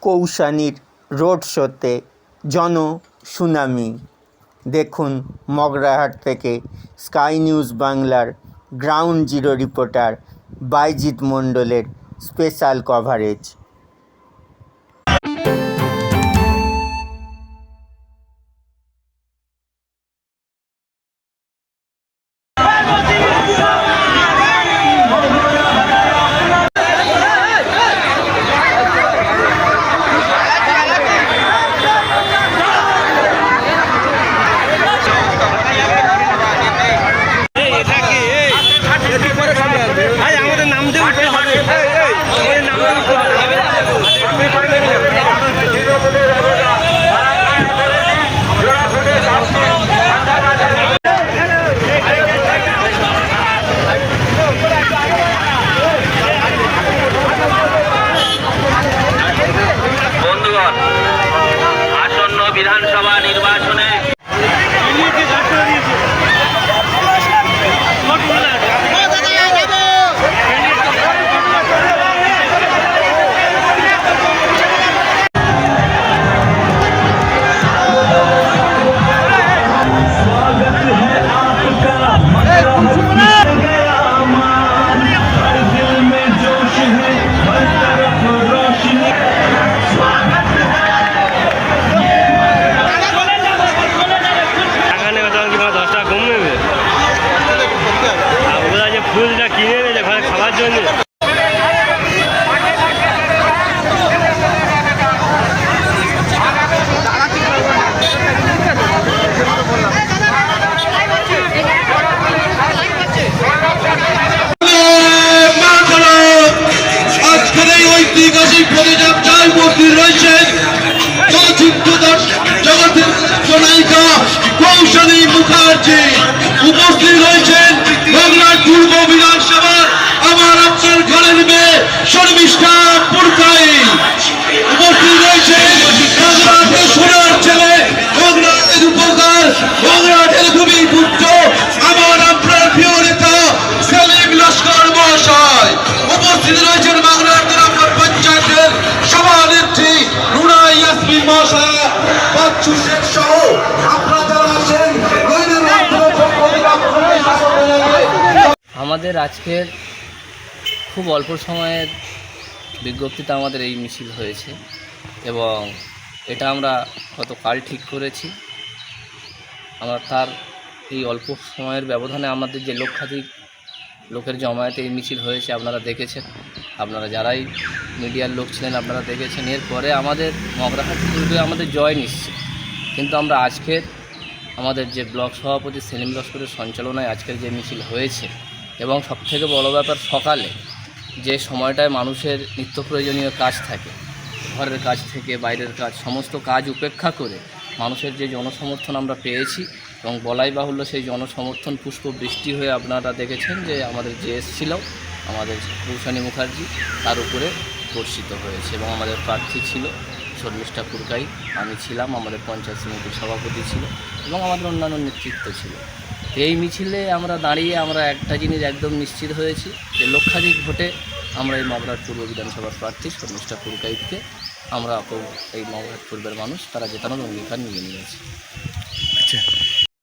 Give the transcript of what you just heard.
কৌশানীর road শোতে জনশুনানি। দেখুন মগরাহাট থেকে স্কাই নিউজ বাংলার গ্রাউন্ড জিরো রিপোর্টার বাইজিৎ মণ্ডলের স্পেশাল কভারেজ। বিধানসভা নির্বাচনে ফুলটা কিনে এনেছে ঘরে খাওয়ার জন্য। আজকের এই ঐতিহাসিক প্রতিযোগ জয় মন্দির রয়েছেন চলচ্চিত্র জগতের নায়িকা কৌশানী মুখার্জি। উপস্থিত রয়েছেন বাংলার পূর্ব বিধানসভার আমার আপনার ঘরের মেয়ে শর্মিষ্ঠা পুরকাই। উপস্থিত রয়েছেন বাংলাদেশের সোনার ছেলে, বাংলাদেশের উপকার, বাংলাদেশের খুবই পুত্র আমার আপনার প্রিয় নেতা সেলিম লস্কর মহাশয়। উপস্থিত রয়েছেন বাংলার গ্রামের পঞ্চায়েতের সভানেত্রী নুনা ইয়াসমিন মহাশয়, বাচ্চু শেখ সহ আপনারা যারা আছেন। আমাদের আজকের খুব অল্প সময়ের বিজ্ঞপ্তিতে আমাদের এই মিছিল হয়েছে এবং এটা আমরা গতকাল ঠিক করেছি। আমরা তার এই অল্প সময়ের ব্যবধানে আমাদের যে লক্ষাধিক লোকের জমায়েতে এই মিছিল হয়েছে আপনারা দেখেছেন, আপনারা যারাই মিডিয়ার লোক ছিলেন আপনারা দেখেছেন। এরপরে আমাদের মগরাহাট পূর্বে আমাদের জয় নিশ্চিত, কিন্তু আমরা আজকের আমাদের যে ব্লক সভাপতি সেলিম লস্করের সঞ্চালনায় আজকের যে মিছিল হয়েছে এবং সবথেকে বড় ব্যাপার সকালে যে সময়টায় মানুষের নিত্য প্রয়োজনীয় কাজ থাকে, ঘরের কাজ থেকে বাইরের কাজ সমস্ত কাজ উপেক্ষা করে মানুষের যে জনসমর্থন আমরা পেয়েছি এবং বলাই বাহুল্য সেই জনসমর্থন পুষ্প বৃষ্টি হয়ে আপনারা দেখেছেন যে আমাদের যে এসেছিল আমাদের কৌশানী মুখার্জি তার উপরে বর্ষিত হয়েছে এবং আমাদের প্রার্থী ছিল শর্মিষ্ঠা পুরকাই, আমি ছিলাম, আমাদের পঞ্চায়েত সমিতির সভাপতি ছিল এবং আমাদের অন্যান্য নেতৃত্ব ছিল। এই মিছিলে আমরা দাঁড়িয়ে আমরা একটা জিনিস একদম নিশ্চিত হয়েছি যে লক্ষাধিক ভোটে আমরা এই মগরাহাট পূর্ব বিধানসভার প্রার্থী শর্মিষ্ঠা পুরকাইতকে আমরা এই মগরাহাট পূর্বের মানুষ তারা জেতানোর অঙ্গীকার নিয়ে নিয়েছি। আচ্ছা।